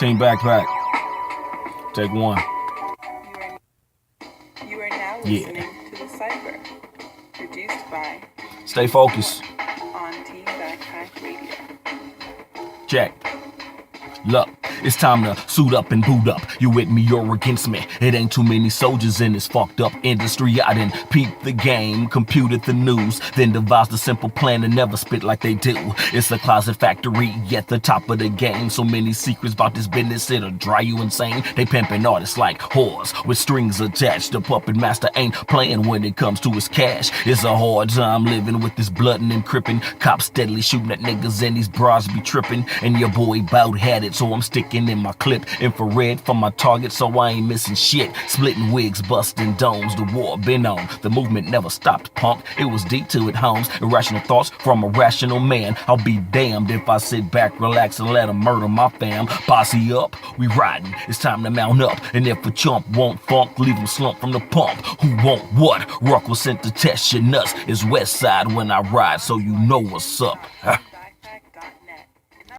Team Backpack. Take one. You are now listening to The Cypher, produced by Stay focused. on Team Backpack Radio. Check. Look, it's time to suit up and boot up. You with me or against me? It ain't too many soldiers in this fucked up industry. I done peeped the game, computed the news, then devised a simple plan to never spit like they do. It's a closet factory at the top of the game. So many secrets about this business, it'll drive you insane. They pimping artists like whores with strings attached. The puppet master ain't playing when it comes to his cash. It's a hard time living with this bloodin' and crippin'. Cops steadily shooting at niggas and these bras be trippin'. And your boy bout had it, so I'm sticking in my clip. Infrared for my target, so I ain't missing shit. Splitting wigs, busting domes, the war been on. The movement never stopped, punk. It was deep till it homes. Irrational thoughts from a rational man. I'll be damned if I sit back, relax, and let them murder my fam. Posse up, we riding. It's time to mount up. And if a chump won't funk, leave him slump from the pump. Who want what? Ruck was sent to test your nuts. It's West Side when I ride, so you know what's up.